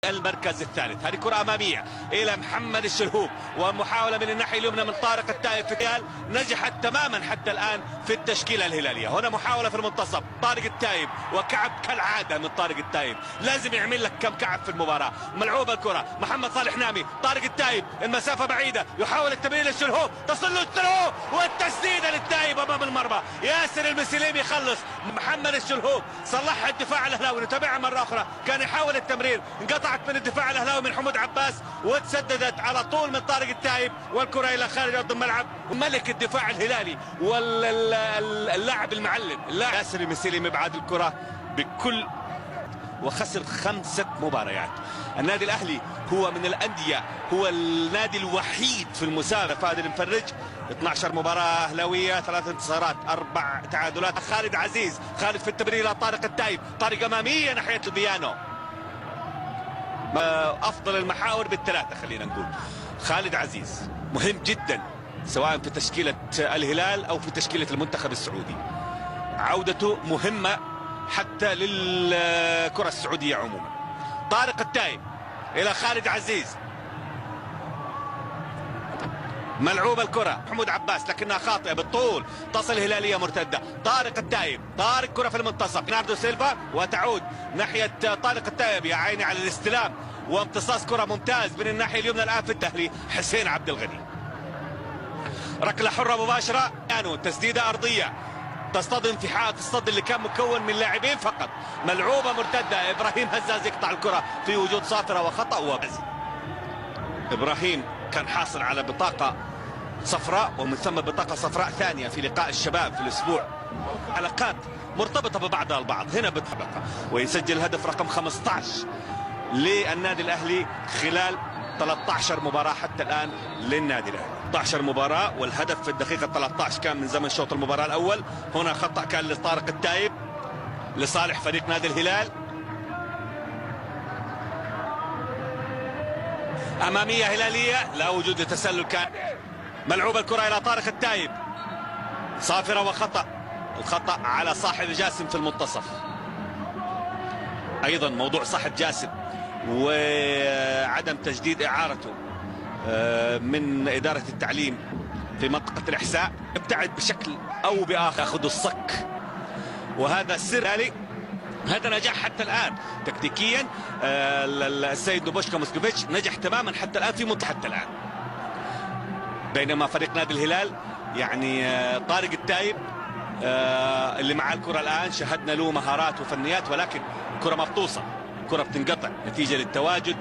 المركز الثالث. هذه كرة أمامية إلى محمد الشلهوب ومحاولة من الناحية اليمنى من طارق التايب في الهلال، نجحت تماما حتى الآن في التشكيلة الهلالية. هنا محاولة في المنتصف، طارق التايب وكعب كالعادة من طارق التايب، لازم يعمل لك كم كعب في المباراة. ملعوبة الكرة، محمد صالح نامي، طارق التايب، المسافة بعيدة، يحاول التمرير للشلهوب، تصل له الشلهوب والتسديدة للتايب أمام المرمى. ياسر المسليم يخلص، محمد الشلهوب صلحها الدفاع الأهلاوي، نتابعها مرة أخرى، كان يحاول التمرير، انقطعت من الدفاع الاهلاوي من حمود عباس وتسددت على طول من طارق التايب، والكره الى خارج ارض الملعب. ملك الدفاع الهلالي واللاعب المعلم ياسر المسيلي مبعد الكره بكل، وخسر 5 مباريات. النادي الاهلي هو من الانديه، هو النادي الوحيد في المسابقه فهد المفرج، 12 مباراه اهلاويه، 3 انتصارات، 4 تعادلات. خالد عزيز، خالد في التمرير الى طارق التايب، طارق اماميه ناحيه البيانو، افضل المحاور بالثلاثه خلينا نقول. خالد عزيز مهم جدا سواء في تشكيله الهلال او في تشكيله المنتخب السعودي، عودته مهمه حتى للكره السعوديه عموما. طارق التايب الى خالد عزيز، ملعوب الكره حمود عباس لكنها خاطئه بالطول، تصل الهلاليه مرتده. طارق التايب، طارق كره في المنتصف، بناردو سيلفا وتعود ناحيه طارق التايب، يا عيني على الاستلام وامتصاص كره ممتاز من الناحيه اليمنى الان في الدهلي حسين عبد الغني. ركله حره مباشره، تسديده ارضيه تصطدم في حائط الصد اللي كان مكون من لاعبين فقط. ملعوبه مرتده، ابراهيم هزاز يقطع الكره في وجود صافره وخطا وبز. ابراهيم كان حاصل على بطاقه صفراء ومن ثم بطاقه صفراء ثانيه في لقاء الشباب في الاسبوع، علاقات مرتبطه ببعضها البعض. هنا بطبقه ويسجل هدف رقم 15 للنادي الاهلي خلال 13 مباراه حتى الان للنادي الاهلي. 13 مباراه والهدف في الدقيقه 13 كان من زمن شوط المباراه الاول. هنا خطا كان لطارق التايب لصالح فريق نادي الهلال. اماميه هلاليه، لا وجود لتسلل، كان ملعوب الكره الى طارق التايب، صافره وخطا، الخطا على صاحب جاسم في المنتصف. ايضا موضوع صاحب جاسم وعدم تجديد اعارته من اداره التعليم في منطقه الاحساء، ابتعد بشكل او باخر، ياخذ الصك، وهذا السر. هذا نجاح حتى الان تكتيكيا. السيد نوبوشكا موسكوفيتش نجح تماما حتى الان في منطقه حتى الان، بينما فريق نادي الهلال يعني طارق التايب اللي معاه الكره الان شاهدنا له مهارات وفنيات، ولكن الكره ما بتوصل، الكره بتنقطع نتيجه للتواجد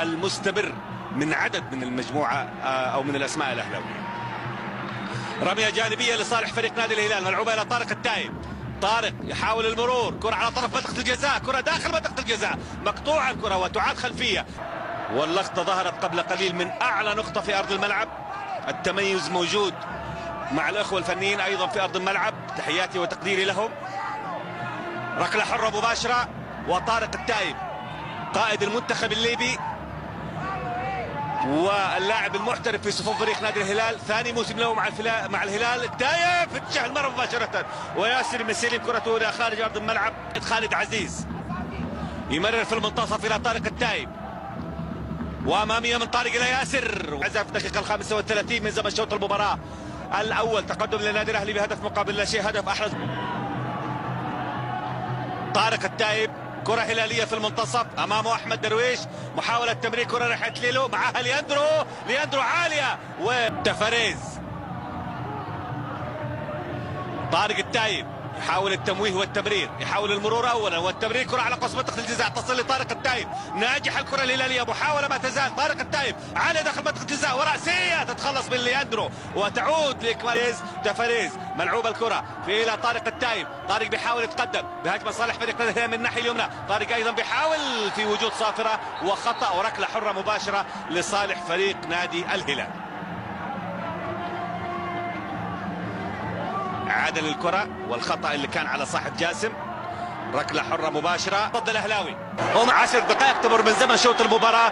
المستمر من عدد من المجموعه او من الاسماء الاهلاويه. رميه جانبيه لصالح فريق نادي الهلال، ملعوبه الى طارق التايب، طارق يحاول المرور، كره على طرف منطقه الجزاء، كره داخل منطقه الجزاء، مقطوعه الكره وتعاد خلفيه، واللقطه ظهرت قبل قليل من اعلى نقطه في ارض الملعب. التميز موجود مع الاخوه الفنيين ايضا في ارض الملعب، تحياتي وتقديري لهم. ركله حره مباشره، وطارق التايب قائد المنتخب الليبي واللاعب المحترف في صفوف فريق نادي الهلال، ثاني موسم له مع الهلال. التايب في اتجاه المرمى مباشره، وياسر المسيلي كرته الى خارج ارض الملعب. خالد عزيز يمرر في المنتصف الى طارق التايب، واماميه من طارق الى ياسر، وعزف في الدقيقه 35 من زمن شوط المباراه الاول. تقدم للنادي الاهلي بهدف مقابل لا شيء، هدف احرز طارق التايب. كرة هلالية في المنتصف، أمامه أحمد درويش، محاولة تمرير، كرة راحت ليلو، معها لياندرو عالية، وتفاريز. طارق التايب يحاول التمويه والتمرير، يحاول المرور اولا والتمرير، كره على قوس منطقه الجزاء، تصل لطارق التايب، ناجح الكره الهلاليه، محاوله ما تزال، طارق التايب عاليه داخل منطقه الجزاء وراسيه تتخلص من لياندرو وتعود لاكمال تفاريز. ملعوب الكره الى طارق التايب، طارق بيحاول يتقدم بهجمه صالح فريق الهلال من الناحيه اليمنى، طارق ايضا بيحاول في وجود صافره وخطا، وركله حره مباشره لصالح فريق نادي الهلال. عادل الكرة والخطأ اللي كان على صاحب جاسم. ركلة حرة مباشرة ضد الأهلاوي، هم 10 دقائق تمر من زمن شوط المباراة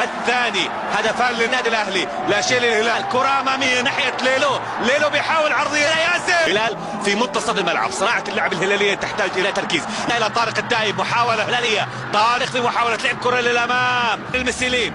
الثاني. هدفان للنادي الأهلي، لا شيء للهلال. كرة أمامية ناحية ليلو بيحاول عرضية ياسر. الهلال في منتصف الملعب. صناعة اللعب الهلالية تحتاج إلى تركيز. إلى طارق التايب، محاولة هلالية، طارق في محاولة لعب كرة للأمام المسيلين.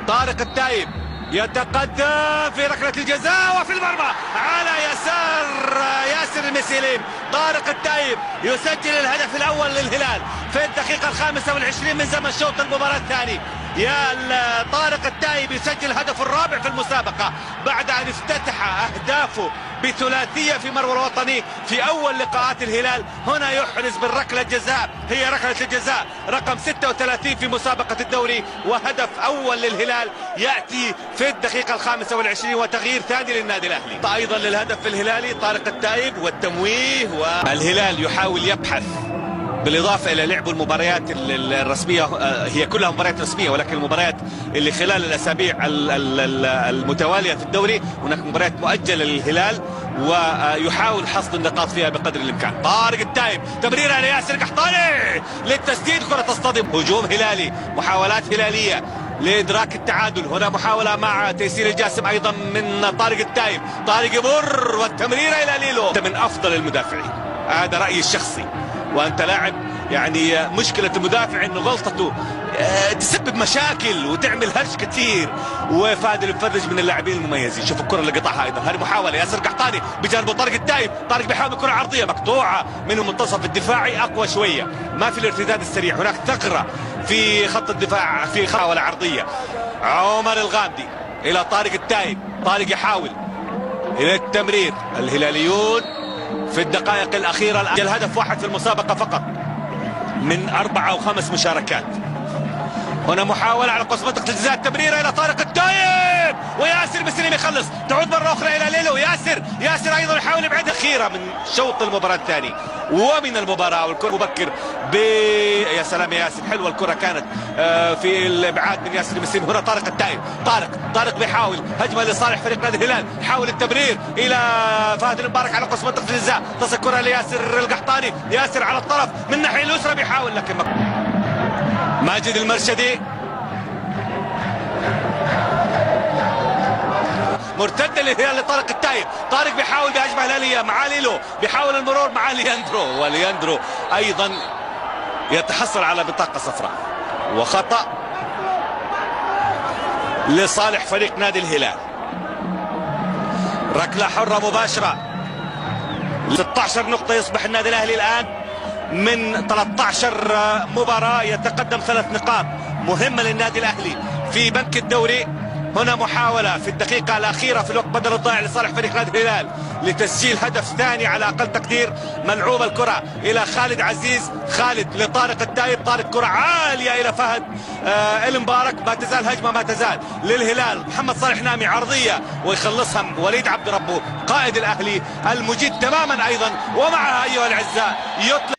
طارق التايب يتقدم في ركلة الجزاء وفي المرمى على يسار ياسر المسيلين. طارق التايب يسجل الهدف الأول للهلال في الدقيقة 25 من زمن شوط المباراة الثاني. يا طارق التايب يسجل الهدف الرابع في المسابقة بعد أن افتتح أهدافه بثلاثية في مرمى الوطني في أول لقاءات الهلال. هنا يحرز بالركلة الجزاء، هي ركلة الجزاء رقم 36 في مسابقة الدوري، وهدف أول للهلال يأتي في الدقيقة 25 وتغيير ثاني للنادي الأهلي. أيضا للهدف الهلالي طارق التايب والتمويه، والهلال يحاول يبحث بالإضافة إلى لعب المباريات الرسمية، هي كلها مباريات رسمية، ولكن المباريات اللي خلال الأسابيع المتوالية في الدوري هناك مباريات مؤجلة للهلال ويحاول حصد النقاط فيها بقدر الإمكان. طارق التايب تمريرة لياسر القحطاني للتسديد، كرة تصطدم. هجوم هلالي، محاولات هلالية لإدراك التعادل. هنا محاولة مع تيسير الجاسم أيضا من طارق التايب. طارق يمر والتمريرة إلى ليلو. من أفضل المدافعين، هذا رأيي الشخصي. وأنت لاعب يعني مشكلة المدافع إنه غلطته تسبب مشاكل وتعمل هرج كثير، وفادي المفرج من اللاعبين المميزين. شوف الكرة اللي قطعها أيضا، هذه محاولة ياسر قحطاني بجانب طارق التايب. طارق بيحاول كرة عرضية مقطوعة من المنتصف الدفاعي أقوى شوية، ما في الارتداد السريع، هناك ثغرة في خط الدفاع في محاولة عرضية. عمر الغامدي إلى طارق التايب، طارق يحاول إلى التمرير. الهلاليون في الدقائق الأخيرة الهدف واحد في المسابقة فقط من 4 أو 5 مشاركات. هنا محاولة على قوس منطقة الجزاء، التمريرة إلى طارق التايب وياسر مسلم يخلص، تعود مرة أخرى إلى ليلو. ياسر أيضا يحاول يبعد. أخيرة من شوط المباراة الثاني ومن المباراة، والكرة مبكر يا سلام يا ياسر، حلوة الكرة كانت في الإبعاد من ياسر مسلم. هنا طارق التايب، طارق بيحاول هجمة لصالح فريق نادي الهلال، حاول التمرير إلى فهد المبارك على قوس منطقة الجزاء، تصل كرة لياسر القحطاني. ياسر على الطرف من الناحية اليسرى بيحاول، لكن ماجد المرشدي مرتدة للهلال لطارق التايب. طارق بيحاول بهجمة هلالية مع ليلو، بيحاول المرور مع لياندرو، ولياندرو أيضا يتحصل على بطاقة صفراء. وخطأ لصالح فريق نادي الهلال. ركلة حرة مباشرة، 16 نقطة يصبح النادي الأهلي الآن من 13 مباراة، يتقدم 3 نقاط مهمة للنادي الأهلي في بنك الدوري. هنا محاولة في الدقيقة الأخيرة في الوقت بدل الضائع لصالح فريق نادي الهلال لتسجيل هدف ثاني على أقل تقدير. ملعوب الكرة إلى خالد عزيز، خالد لطارق التايب، طارق كرة عالية إلى فهد المبارك. ما تزال هجمة، ما تزال للهلال. محمد صالح نامي عرضية ويخلصها وليد عبد ربه قائد الأهلي المجيد تماما أيضا. ومعها أيها الأعزاء يطلق